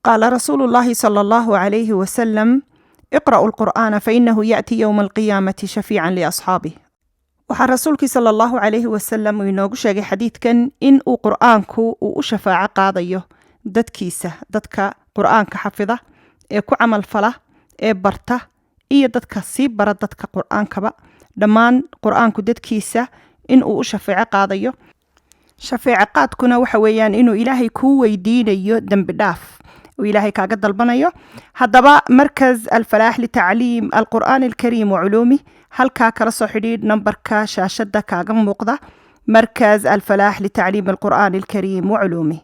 قال رسول الله صلى الله عليه وسلم: اقرأوا القرآن فإنه يأتي يوم القيامة شفيعا لأصحابه. waxaa rasuulkii sala allahu calayhi wasalam uu inoogu sheegay xadiidkan in uu qur'aanku uu u shafaaco qaadayo dadkiisa, dadka qur'aanka xafida ee ku camal fala ee barta iyo dadka sii bara dadka qur'aankaba, dhammaan qur'aanku dadkiisa in uu u shafeeco qaadayo. shafeeco qaadkuna waxa weeyaan inuu ilaahay kuu weydiinayo dembi dhaaf uu ilaahay kaaga dalbanayo. haddaba markaz alfalaax litacliim alqur'aan alkariim waculuumih, halkaa kala soo xidhiidh nambarka shaashada kaaga muuqda, مركز الفلاح لتعليم القرآن الكريم وعلومه.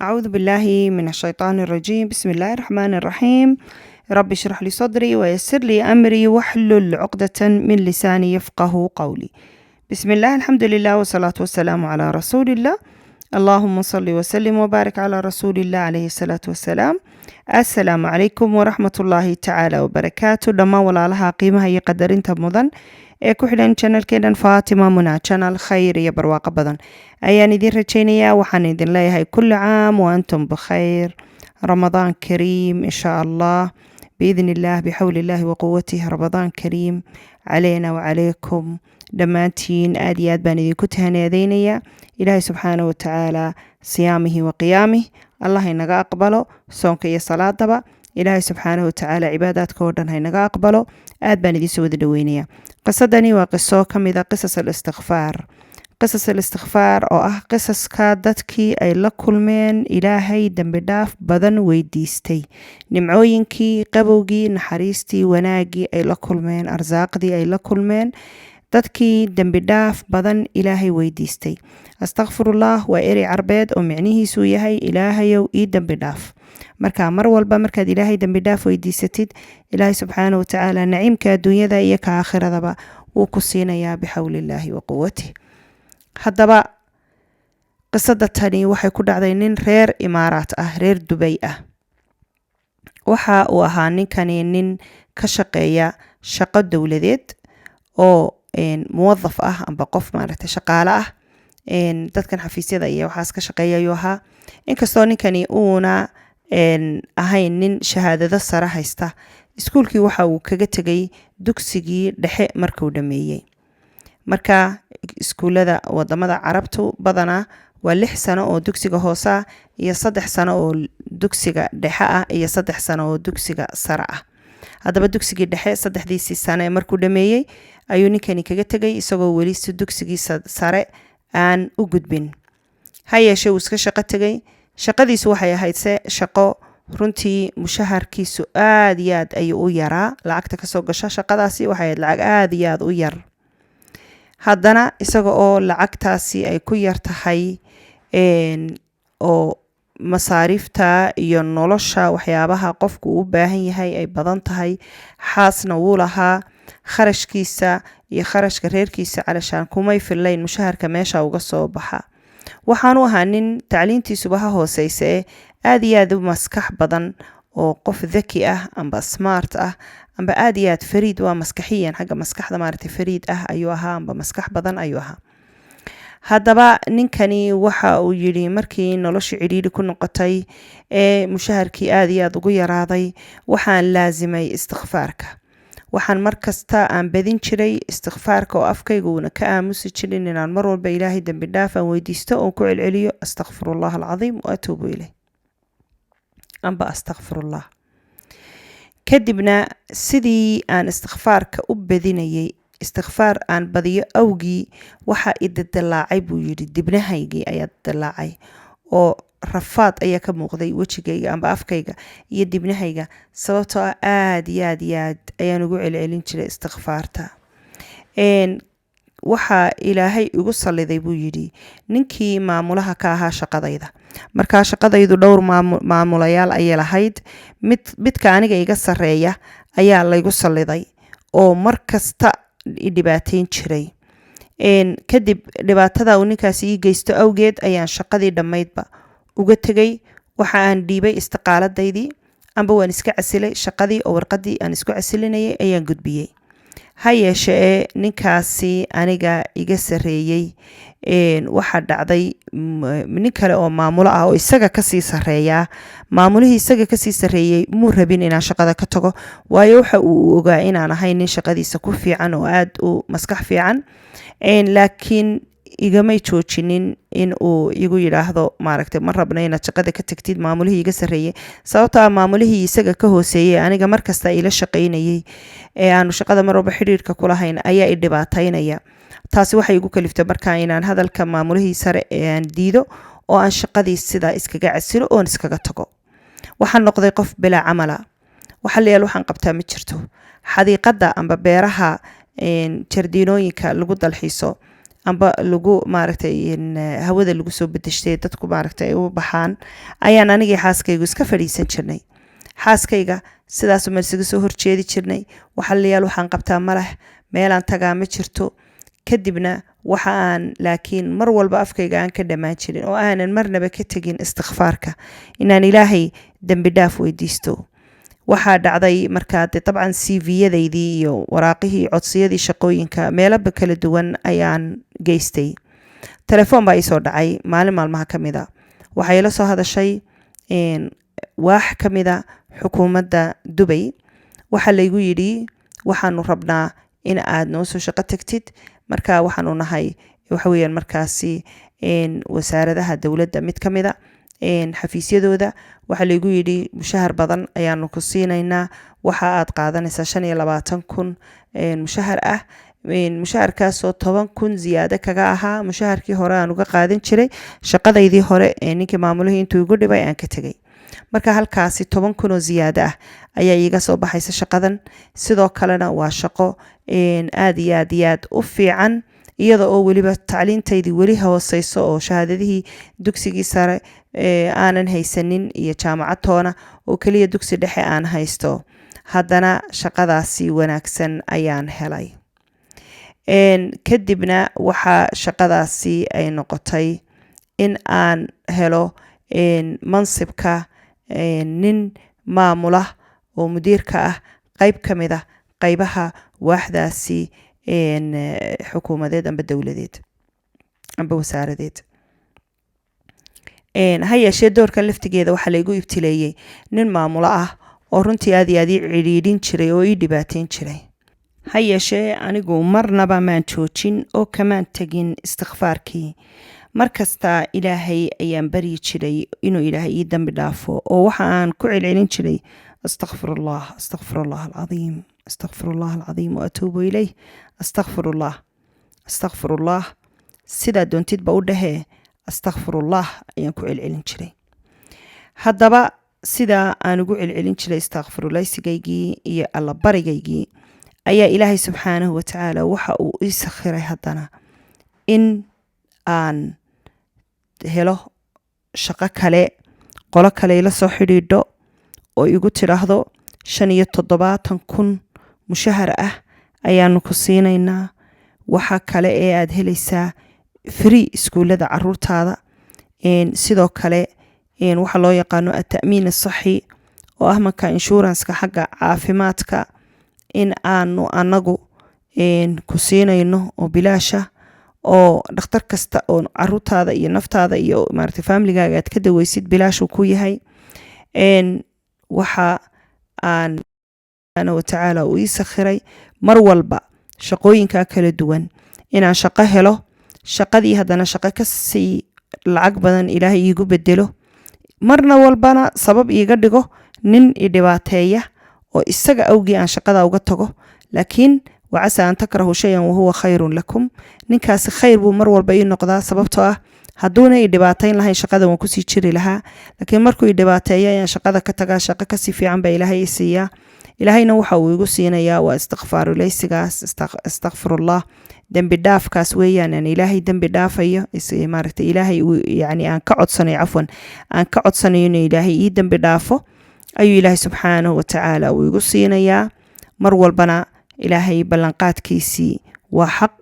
أعوذ بالله من الشيطان الرجيم. بسم الله الرحمن الرحيم. رب اشرح لي صدري ويسر لي أمري واحلل عقدة من لساني يفقه قولي. بسم الله، الحمد لله والصلاة والسلام على رسول الله. اللهم صل وسلم وبارك على رسول الله عليه الصلاة والسلام. السلام عليكم ورحمة الله تعالى وبركاته. دما ولا لها قيمة هي قدر انت مضن كحلان channel كيدان فاطمة منى channel خير يا برواقة بدن. أيان دين رجينيا وحان دين ليها كل عام وأنتم بخير. رمضان كريم إن شاء الله بإذن الله بحول الله وقوته. رمضان كريم علينا وعليكم دمانتين آديات باني كتهن يدينيا. إلهي سبحانه وتعالى صيامه وقيامه الله ينقى أقبله. صونك يا صلاة دبا إلهي سبحانه وتعالى عبادات كوردن هينقى أقبله. آد باني دي سود دوينيا. قصدني وقصو كمذا قصص الاستغفار. قصص الاستغفار أو قصص كادتكي أي لكل من إلهي دنبداف بدن ويديستي نمعوينكي قبوغي نحريستي وناقي أي لكل من أرزاقدي أي لكل من dadkii dembi dhaaf badan ilaahay weydiistay. astaqfirullah waa erey carbeed oo micnihiisu yahay ilaahayow ii dembi dhaaf. marka mar walba markaad ilaahay dembi dhaaf weydiisatid, ilaahay subxaanahu watacaala naciimka adduunyada iyo ka aakhiradaba wuu ku siinayaa bixawlillaahi wa quwatih. haddaba qisada tani waxay ku dhacday nin reer imaaraat ah, reer Dubay ah. waxa uu ahaa ninkani nin ka shaqeeya shaqo dowladeed oo موظف amba qof maaragtay shaqaale ah dadkan xafiisyada iyo waxaas ka shaqeeyayo ahaa. inkastoo ninkani uuna ahayn nin shahaadada sare haysta, iskuulkii waxa uu kaga tegay dugsigii dhexe markuu dhameeyay. marka iskuulada wadamada carabtu badana waa 6 sano oo dugsiga hoose ah iyo 3 sano oo dugsiga dhexe ah iyo 3 sano oo dugsiga sare ah. haddaba dugsigii dhexe 3 sano markuu dhameeyay ayuu ninkani kaga tegay isagoo weli dugsigii sare aan u gudbin. ha yeeshee uu iska shaqo tegay. shaqadiisu waxay ahayd shaqo runtii mushaharkiisu aad iyo aad ayuu u yaraa. lacagta kasoo gasha shaqadaasi waxay ahayd lacag aad iyo aad u yar. haddana isaga oo lacagtaasi ay ku yar tahay oo masaariifta iyo nolosha waxyaabaha qofku u baahan yahay ay badan tahay, xaasna wuu lahaa, kharashkiisa iyo kharashka reerkiisa calashaan kumay fillayn mushaharka meesha uga soo baxa. waxaanu ahaa nin tacliintiisuba ha hooseyse aad iyo aad u maskax badan oo qof dhaki ah amba smart ah amba aad iyo aad fariid waa maskaxiyan xagga maskaxda maaragtay fariid ah ayuu ahaa amba maskax badan ayuu ahaa. haddaba ninkani waxa uu yidhi markii nolosha cidhiidhi ku noqotay ee mushaharkii aad iyo aad ugu yaraaday, waxaan laasimay istikfaarka. waxaan markasta aan badin jiray istikfaarka oo afkayguuna ka aamusi jirin inaan mar walba ilaahay dembi dhaaf aan weydiisto oo ku celceliyo astaqfirullah alcadiim wa atuubu ilayh amba astaqfirullah. kadibna sidii aan istikfaarka u badinayay, istikfaar aan badiyo awgii waxa idadalaacay buu yidhi, dibnahaygii ayaa dalaacay oo rafaad ayaa ka muuqday wejigayga amba afkayga iyo dibnahayga, sababtoo ah aad iyo aad iyo aad ayaan ugu celcelin jiray istikfaarta. waxa ilaahay igu saliday buu yidhi ninkii maamulaha ka ahaa shaqadayda. markaa shaqadaydu dhowr maamulayaal ayay lahayd. midka aniga iga sareeya ayaa laygu saliday oo markasta dhibaateyn jiray. kadib dhibaatada uu ninkaasi ii geysto awgeed ayaan shaqadii dhammaydba uga tegay. waxa aan dhiibay istiqaaladaydii amba waan iska casilay shaqadii oo warqadii aan isku casilinayay ayaan gudbiyey. ha yeeshee ninkaasi aniga iga sarreeyey waxaa dhacday nin kale oo maamulo ah oo isaga kasii sarreeyaa maamulihii isaga kasii sarreeyey muu rabin inaan shaqada ka tago waayo waxa uu ogaa inaan ahay nin shaqadiisa ku fiican oo aad u maskax fiican laakiin igamay joojinin in uu igu yidhaahdo maaragtay ma rabna inaad shaqada ka tagtid maamulihii iga sarreeyey sababtoo maamulihii isaga ka hooseeyey aniga markasta ila shaqaynayay aanu shaqada mar walba xidhiirka kulahayn ayaa i dhibaataynaya taasi waxay igu kaliftay markaa inaan hadalka maamulihii sare aan diido oo aan shaqadii sidaa iskaga casilo oon iskaga tago waxaan noqday qof bilaa camala waxalayaal waxaan qabtaa ma jirto xadiiqada amba beeraha jardiinooyinka lagu dalxiiso amba lagu maaragtay hawada lagu soo bedeshtay dadku maaragtay ay u baxaan ayaan anigii xaaskaygu iska fadhiisan jirnay xaaskayga sidaas ma isaga soo horjeedi jirnay waxalayaal waxaan qabtaa malah meelaan tagaa ma jirto kadibna waxa aan laakiin mar walba afkayga aan ka dhamaan jirin oo aanan marnaba ka tegin istighfaarka inaan ilaahay dambi dhaaf weydiisto waxaa dhacday markaa dabcan CV-yadaydii iyo waraaqihii codsiyadii shaqooyinka meelaba kala duwan ayaan geystay telefoon baa isoo dhacay maalin maalmaha ka mida waxay la soo hadashay waax ka mida xukuumadda Dubai waxaa laygu yidhi waxaanu rabnaa in aad noo soo shaqo tagtid marka waxaanu nahay waxa weeyaan markaasi wasaaradaha dowladda mid ka mida xafiisyadooda waxaa laygu yidhi mushahar badan ayaanu ku siinaynaa waxa aad qaadanaysaa 25,000 mushahar ah mushaharkaasoo 10,000 ziyaado kaga ahaa mushaharkii hore aan uga qaadan jiray shaqadaydii hore ninkii maamulihii intuu igu dhibay aan ka tegay marka halkaasi 10,000 oo ziyaado ah ayaa iiga soo baxaysa shaqadan sidoo kalena waa shaqo aad iyo aad u fiican iyada oo weliba tacliintaydii weli hooseyso oo shahaadadihii dugsigii sare aanan haysanin iyo jaamacad toona oo kaliya dugsi dhexe aan haysto haddana shaqadaasi wanaagsan ayaan helay kadibna waxaa shaqadaasi ay noqotay in aan helo mansibka nin maamula oo mudiirka ah qayb ka mid ah qaybaha waaxdaasi xukuumadeed amba dowladeed amba wasaaradeed ha yeeshee doorkan laftigeeda waxaa laygu ibtileeyey nin maamulo ah oo runtii aad iyo aad ii cidhiidhin jiray oo ii dhibaateyn jiray ha yeeshee anigu marnaba maan joojin oo kamaan tegin istighfaarkii markasta ilaahay ayaan baryi jiray inuu ilaahay ii dambi dhaafo oo waxa aan ku celcelin jiray astaghfirullah alcadiim astaghfirullah alcadiim waatuubu ilayh astaghfirullah sidaa doontidba u dhahee astaghfirullah ayaan ku celcelin jiray haddaba sidaa aan ugu celcelin jiray astaghfirulaysigaygii iyo alla barigaygii ayaa ilaahay subxaanahu watacaala waxa uu ii sakhiray haddana in aan helo shaqo kale qolo kale ila soo xidhiidho oo igu tidhaahdo 75,000 mushahar ah ayaanu ku siinaynaa waxa kale ee aad helaysaa free iskuulada caruurtaada sidoo kale waxa loo yaqaano at-ta'miin as-saxi oo ah marka insurance-ka xagga caafimaadka in aanu anagu ku siinayno oo bilaasha oo dhakhtar kasta oo caruurtaada iyo naftaada iyo maaragtay familygaaga aad ka daweysid bilaashu ku yahay waxa aan subxaanahu watacaala uu ii sakhiray mar walba shaqooyinka kala duwan inaan shaqo helo shaqadii haddana shaqo kasii lacag badan ilaahay iigu bedelo marna walbana sabab iiga dhigo nin i dhibaateeya oo isaga awgii aan shaqada uga tago laakiin wacasa an takrahu shayan wahuwa khayrun lakum ninkaasi khayr buu mar walba ii noqdaa sababtoo ah hadduuna i dhibaateyn lahayn shaqada waan kusii jiri lahaa laakiin markuu i dhibaateeya ayaan shaqada ka tagaa shaqo kasii fiican baa ilaahay i siiyaa ilaahayna waxa uu igu siinayaa waa istighfaarulaysigaas astaghfirullah dambi dhaafkaas weeyaan aan ilaahay dambi dhaafayo maaragtay ilaahay yani aan ka codsanayo cafwan aan ka codsanayo inuu ilaahay ii dambi dhaafo ayuu ilaahay subxaanahu watacaala uu igu siinayaa mar walbana ilaahay ballanqaadkiisii waa xaq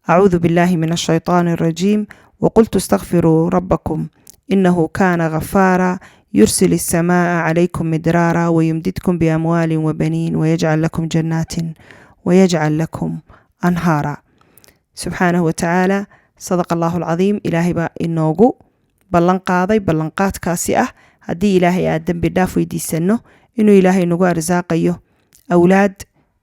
acuudu billahi min ashaytaani الرجيم وقلت استغفروا ربكم إنه كان غفارا يرسل السماء عليكم مدرارا ويمددكم بأموال وبنين ويجعل لكم جنات ويجعل لكم أنهارا. سبحانه وتعالى صدق الله العظيم. إلهي با إنوغو بلان قاضي بلان قاد كاسئة هدي إلهي آدم بداف ويديسنو إنو إلهي نغو أرزاقيو أولاد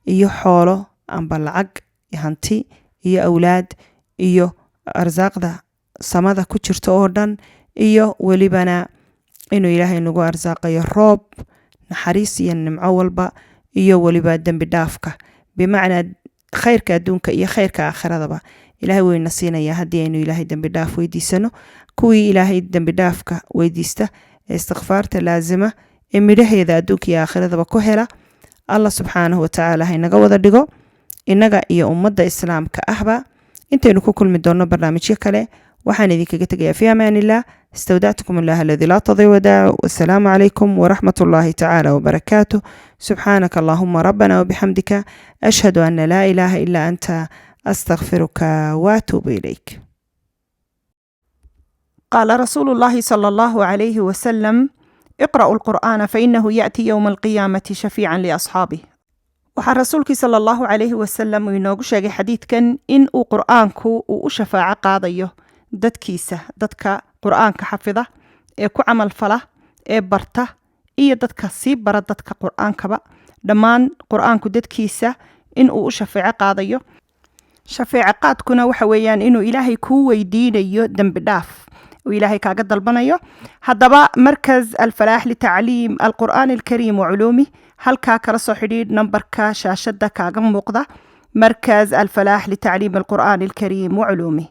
إيو حولو أم بلعق يهانتي إيو أولاد إيو أرزاق دا سمادا كجرتو أوردان إيو ولبنا إنو إلهي نغو أرزاقيو روب نحريسي النمعو والبا إيو ولبا آدم بدافك بمعنى خيرك أدونك إيو خيرك آخر دبا إلهي وينسينا يا هدي إنو إلهي دم بداف ويديسنو كوي إلهي دم بدافك ويديسته استغفارته لازمة إمده إذا أدوك يا آخر دبا كهلا الله سبحانه وتعالى هاي نقوض دقو إنقا إيا أمد إسلام كأحبا إنتي نكو كل مدونا برنامج يكالي وحاني ذيك قتقيا في أمان الله. استودعتكم الله الذي لا تضيع وداعه. والسلام عليكم ورحمة الله تعالى وبركاته. سبحانك اللهم ربنا وبحمدك أشهد أن لا إله إلا أنت أستغفرك وأتوب إليك. قال رسول الله صلى الله عليه وسلم: اقرأوا القرآن فإنه يأتي يوم القيامة شفيعا لأصحابه. waxaa rasuulkii sala allahu calayhi wasalam uu inoogu sheegay xadiidkan in uu qur'aanku uu u shafaaco qaadayo dadkiisa, dadka qur'aanka xafida ee ku camal fala ee barta iyo dadka sii bara dadka qur'aankaba dhammaan qur'aanku dadkiisa in uu u shafaaco qaadayo. shafaaco qaadkuna waxa weeyaan inuu ilaahay kuu weydiinayo dembi dhaaf وإلهي كاقد dalbanayo. haddaba markaz alfalaax litacliim alqur'aan alkariim waculuumih halkaa kala soo xidhiidh nambarka shaashada kaaga muuqda. markaz alfalaax litacliim alqur'aan alkariim waculuumih.